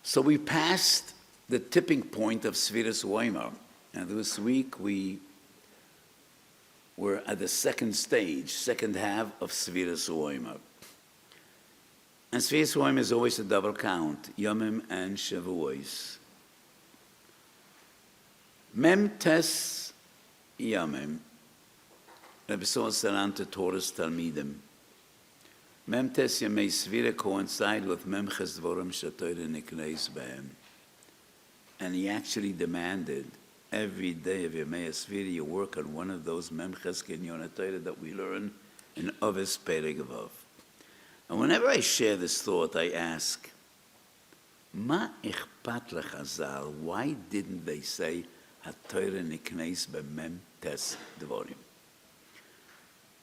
So we passed the tipping point of Sefiras HaOmer, and this week we were at the second stage, second half of Sefiras HaOmer. And Sefiras HaOmer is always a double count, Yomim and Shavuos. Mem tes Yomim, Rabbi Salan to Torah's Talmidim. Mem tes Yomei Sefira coincide with Mem ches Dvorim Shatoyre Nikneis Behem. And he actually demanded every day of Yomei Sefira you work on one of those Mem ches Kinyon HaTorah that we learn in Ovis Perek Vav. And whenever I share this thought, I ask, Ma ichpat lechazal? Why didn't they say HaTorah Nikneis B'Mem tes Dvorim?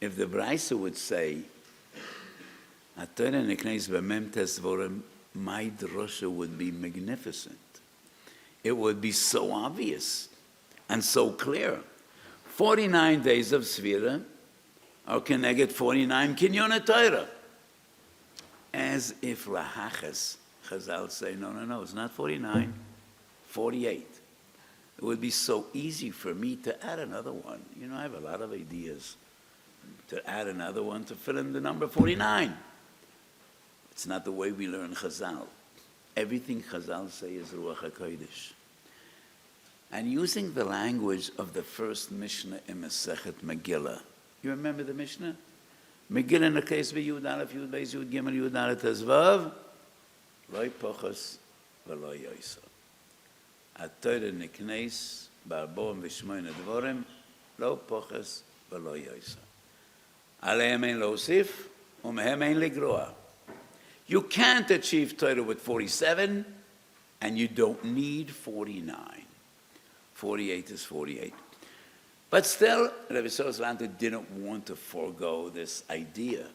If the Brisa would say HaTorah Nikneis B'Mem tes Dvorim, my drosha would be magnificent. It would be so obvious and so clear. 49 days of Sefira are connected 49 Kinyon HaTorah. As if Lahachas, Chazal say, no, it's not 49, 48. It would be so easy for me to add another one. You know, I have a lot of ideas to add another one to fill in the number 49. It's not the way we learn Chazal. Everything Chazal say is Ruach HaKodesh. And using the language of the first Mishnah in Masechet Megillah. You remember the Mishnah? Megillah in the case of Yud Aleph, Yud Beis, Yud Gimel, Yud Aleph, Tezvav, Loi Pochos, V'loi Yoisa. HaTorah Nikneis, Ba'arboim V'shmoyne Dvorim, Lo Pochos, V'loi Yoisa. Alehem ein Losif, Umehem ein Ligroa. You can't achieve Torah with 47, and you don't need 49. 48 is 48. But still, Rabbi Salan didn't want to forego this idea,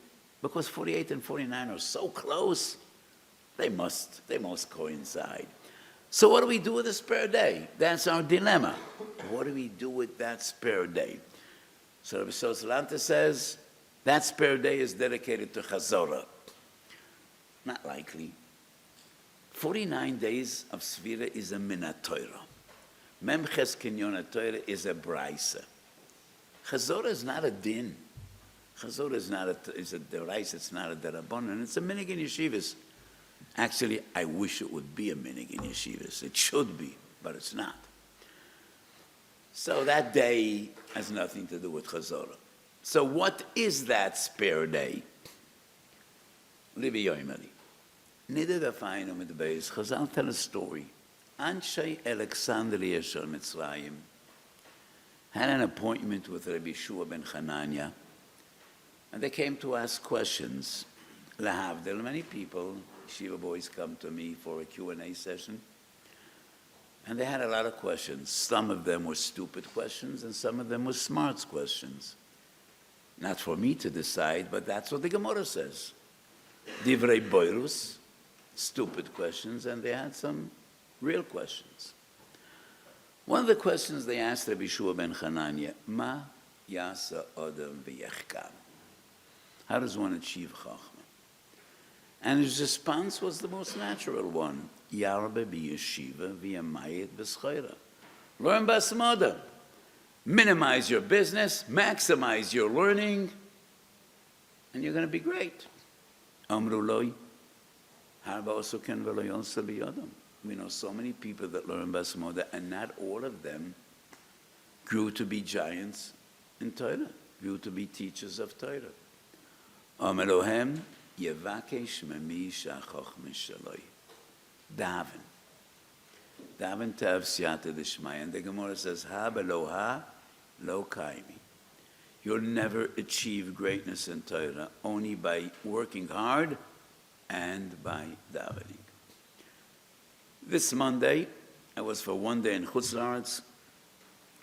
because 48 and 49 are so close, they must coincide. So what do we do with a spare day? That's our dilemma. What do we do with that spare day? So Rabbi Salan says, that spare day is dedicated to Chazorah. Not likely. 49 days of Sefira is a Minat Torah. Mem ches Kinyon HaTorah is a Braisa. Chazorah is not a din. Chazorah is a derais, it's not a derabbanan. It's a minig in yeshivas. Actually, I wish it would be a minig in yeshivas. It should be, but it's not. So that day has nothing to do with Chazorah. So what is that spare day? Livi Yoimari. Nideh v'fayinu mit beis. Chazal tell a story. Anshay Alexandria shel Mitzrayim had an appointment with Rabbi Yeshua ben Chananya, and they came to ask questions. Lahavdil, many people, Shiva boys come to me for a Q&A session, and they had a lot of questions. Some of them were stupid questions, and some of them were smart questions. Not for me to decide, but that's what the Gemara says. Divrei boirus, stupid questions, and they had some real questions. One of the questions they asked Rabbi Yeshua ben Chananya, Ma yasa odam v'yechkam? How does one achieve chachma? And his response was the most natural one. Yarbe b'yeshiva v'yamayit b'schoira. Learn basmoda. Minimize your business, maximize your learning, and you're going to be great. Amru loi, harba osuken v'lo yonsa b'yodam. We know so many people that learn basmoda, and not all of them grew to be giants in Torah, grew to be teachers of Torah. Omelohem yevakesh memi shachachma shaloi. Daven. Daven to have siyata d'shmaya. And the Gemara says, ha beloha lo kaimi. You'll never achieve greatness in Torah, only by working hard and by davening. This Monday, I was for one day in Chutz La'aretz,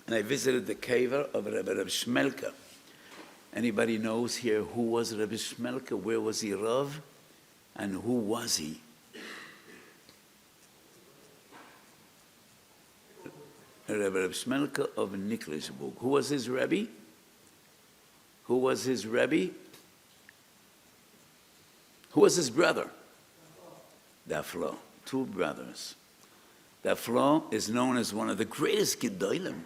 and I visited the kever of Rabbi Shmelka. Anybody knows here who was Rabbi Shmelka? Where was he Rav? And who was he? Rabbi Shmelka of Niklisburg. Who was his Rebbe? Who was his Rebbe? Who was his brother? Daflo. two brothers. The flow is known as one of the greatest Gedolim.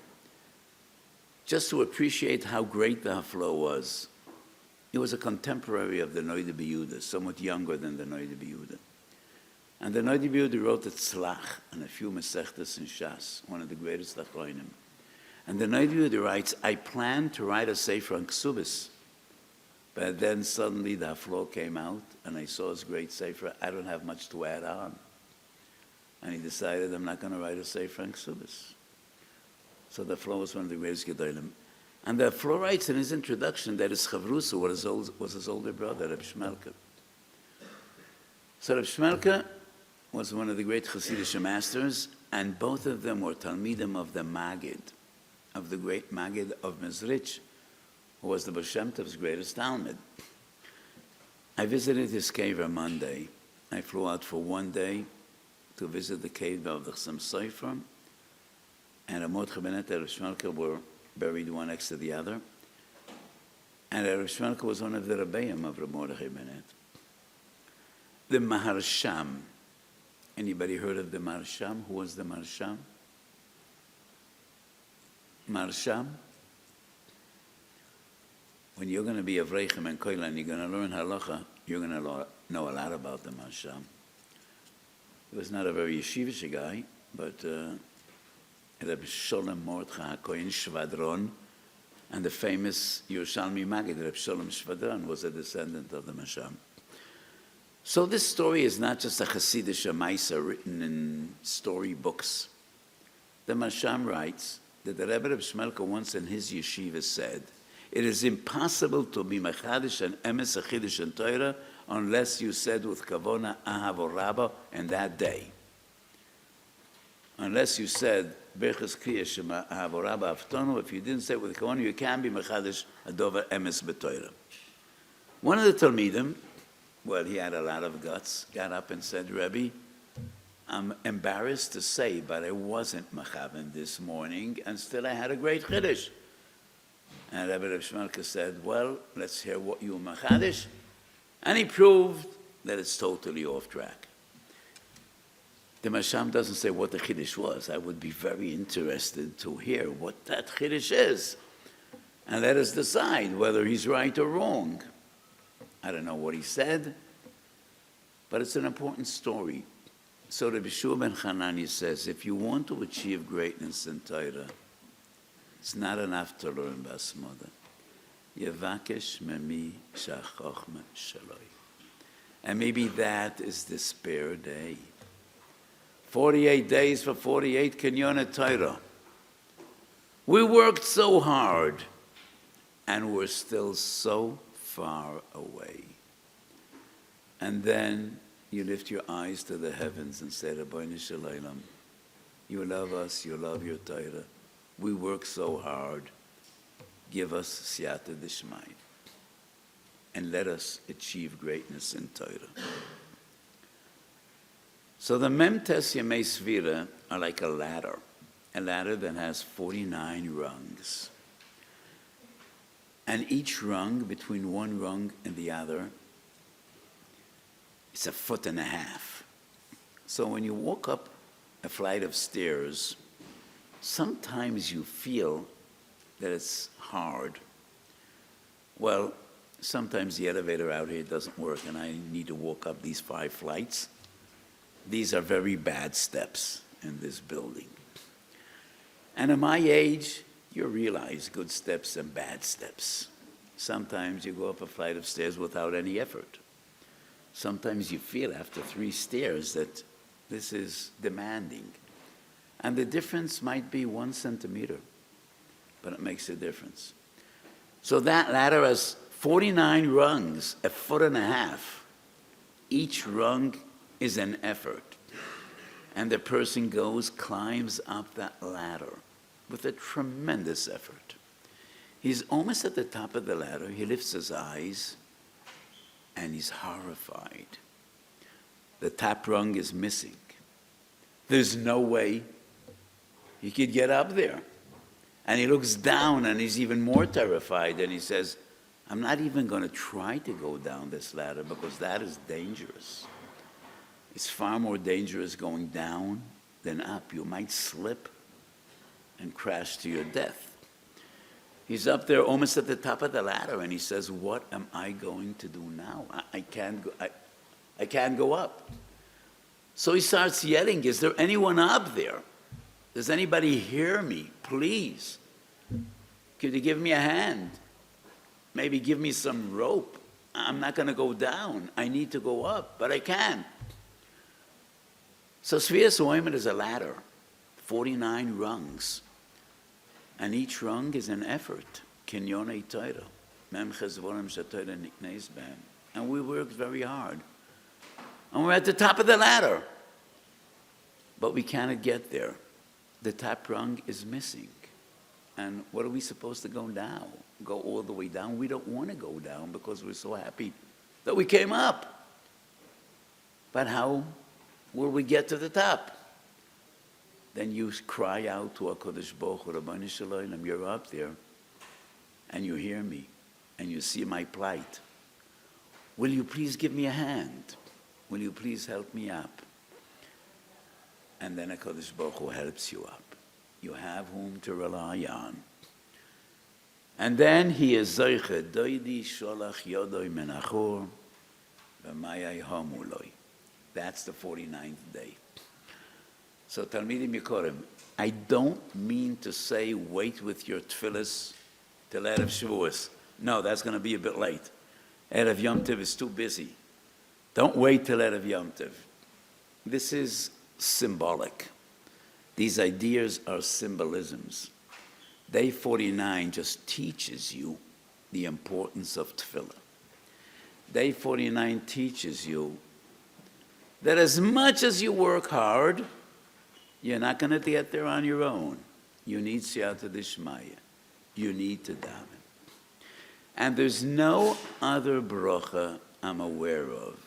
Just to appreciate how great the flow was, he was a contemporary of the Noida B'Yehuda, somewhat younger than the Noida B'Yehuda. And the Noida B'Yehuda wrote the Tzlach and a few Masechtas in Shas, one of the greatest Achronim. And the Noida B'Yehuda writes, I planned to write a Sefer on Ksubis, but then suddenly the flow came out, and I saw his great Sefer. I don't have much to add on. And he decided, I'm not going to write a Sefer on Ksubis. So the flow was one of the greatest Gedolim. And the flow writes in his introduction that his Chavrusa was his older brother, Reb Shmelka. So Reb Shmelka was one of the great Hasidic masters, and both of them were Talmidim of the Maggid, of the great Maggid of Mezrich, who was the Baal Shem Tov's greatest Talmud. I visited his cave on Monday. I flew out for one day to visit the cave of the Chassam Sofer, and Mordechai Bennett and Reb Shmelka were buried one next to the other. And Reb Shmelka was one of the Rebbeim of Reb Mordechai Bennett. The Maharsham. Anybody heard of the Maharsham? Who was the Maharsham? Maharsham? When you're going to be a Vreichem and Koil and you're going to learn halacha, you're going to know a lot about the Maharsham. He was not a very yeshivish guy, but Reb Sholem Mordechai HaKohen Shvadron, and the famous Yerushalmi Maggid, Reb Sholem Shvadron, was a descendant of the Maharsham. So this story is not just a Hasidic Maisa written in story books. The Maharsham writes that the Rebbe Reb Shmelka once in his yeshiva said, it is impossible to be mechadish and emes achidish and Torah unless you said with kavona ahavo rabba in that day. Unless you said berchas kriya shema ahavo rabba aftonu, if you didn't say it with kavona, you can be mechadish adover emes b'Torah. One of the Talmidim, well, he had a lot of guts, got up and said, Rebbe, I'm embarrassed to say, but I wasn't mechaven this morning, and still I had a great chiddush. And Rebbe Reb Shmelka said, well, let's hear what you machadish. And he proved that it's totally off track. The Maharsham doesn't say what the chiddush was. I would be very interested to hear what that chiddush is. And let us decide whether he's right or wrong. I don't know what he said, but it's an important story. So Rabbi Shua ben Hanani says, if you want to achieve greatness in Torah, it's not enough to learn Basmoda. Yevakesh memi shachachma shaloi. And maybe that is the spare day. 48 days for 48 Kinyon Torah. We worked so hard, and we're still so far away. And then you lift your eyes to the heavens and say, Rabbeinu Shalom, you love us, you love your Torah. We work so hard. Give us siyata d'shmai. And let us achieve greatness in Torah. So the Memtes Yemei Svira are like a ladder that has 49 rungs. And each rung, between one rung and the other, it's 1.5 feet. So when you walk up a flight of stairs, sometimes you feel that it's hard. Well, sometimes the elevator out here doesn't work and I need to walk up these 5 flights. These are very bad steps in this building. And at my age, you realize good steps and bad steps. Sometimes you go up a flight of stairs without any effort. Sometimes you feel after 3 stairs that this is demanding. And the difference might be 1 centimeter, but it makes a difference. So that ladder has 49 rungs, 1.5 feet. Each rung is an effort. And the person climbs up that ladder with a tremendous effort. He's almost at the top of the ladder. He lifts his eyes, and he's horrified. The top rung is missing. There's no way he could get up there. And he looks down, and he's even more terrified, and he says, I'm not even going to try to go down this ladder because that is dangerous. It's far more dangerous going down than up. You might slip and crash to your death. He's up there almost at the top of the ladder, and he says, what am I going to do now? I can't go up. So he starts yelling, is there anyone up there? Does anybody hear me? Please. Could you give me a hand? Maybe give me some rope. I'm not going to go down. I need to go up, but I can't. So Sefiras HaOmer is a ladder, 49 rungs. And each rung is an effort. Kinyonei Torah. Memches Dvorim sheTorah nikneis behem. And we worked very hard. And we're at the top of the ladder. But we cannot get there. The top rung is missing. And what are we supposed to go down? Go all the way down? We don't want to go down because we're so happy that we came up. But how will we get to the top? Then you cry out to HaKadosh Baruch Hu, Rabbanu Shalom, you're up there, and you hear me, and you see my plight. Will you please give me a hand? Will you please help me up? And then HaKadosh Baruch Hu helps you up. You have whom to rely on. And then he is Zoiche, Doidi Sholach Yodoi Menachor, V'mayai Hamuloi. That's the 49th day. So Talmidim Yikorim, I don't mean to say wait with your tefillas till Erev Shavuos. No, that's going to be a bit late. Erev Yom Tov is too busy. Don't wait till Erev Yom Tov. This is symbolic. These ideas are symbolisms. Day 49 just teaches you the importance of tefillah. Day 49 teaches you that as much as you work hard, you're not going to get there on your own. You need Siyata Dishmaya. You need to daven. And there's no other bracha I'm aware of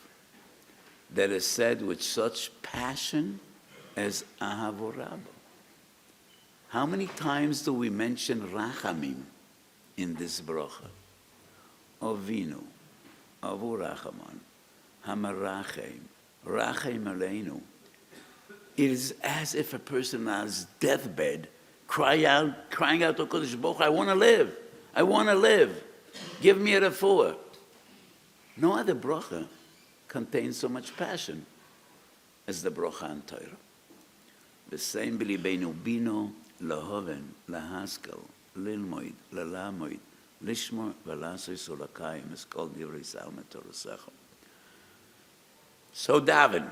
that is said with such passion as Ahavo Rabbo. How many times do we mention Rachamim in this bracha? Ovinu, Avu Rachaman, Hamarachem, Rachem Aleinu. It is as if a person on his deathbed crying out to HaKadosh Baruch Hu, I want to live. I want to live. Give me a refuah. No other bracha contains so much passion as the bracha on Torah. The same b'libeinu bino, lahoven, lahaskal, lilmoid, lalamoid, lishmor, v'lasoi solakayim, is called divrei salme Torah. So daven.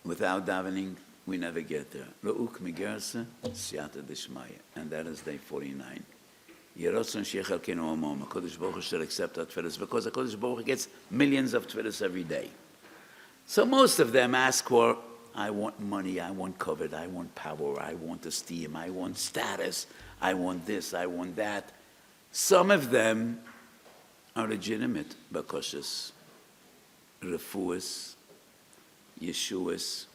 Without davening, we never get there. Lo'uk migerse, siyata dishmaya. And that is day 49. Yerotzon shechel kenu omom. HaKadosh Baruch Hu should accept our tefillas because HaKadosh Baruch Hu gets millions of tefillas every day. So most of them ask for, I want money, I want covet, I want power, I want esteem, I want status, I want this, I want that. Some of them are legitimate bakoshes, refuas, Yeshuas.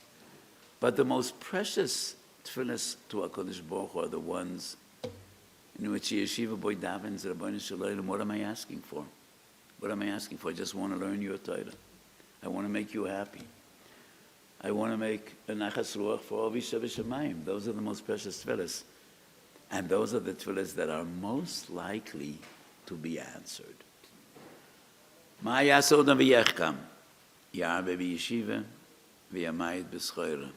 But the most precious tefillas to HaKadosh Baruch Hu are the ones in which Yeshiva boy davens, Rabbanu Shalom, what am I asking for? What am I asking for? I just want to learn your Torah. I want to make you happy. I want to make a nachas ruach for Avisha v'shamayim. Those are the most precious tefillas. And those are the tefillas that are most likely to be answered. Ma yasod v'yechkam, yarbe v'yeshiva, v'yamayit b'schoira.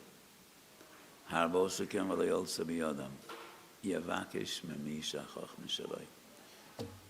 Harbo shekem v'lo yolsa b'yodam. Yavakesh memi shachach mishaloi.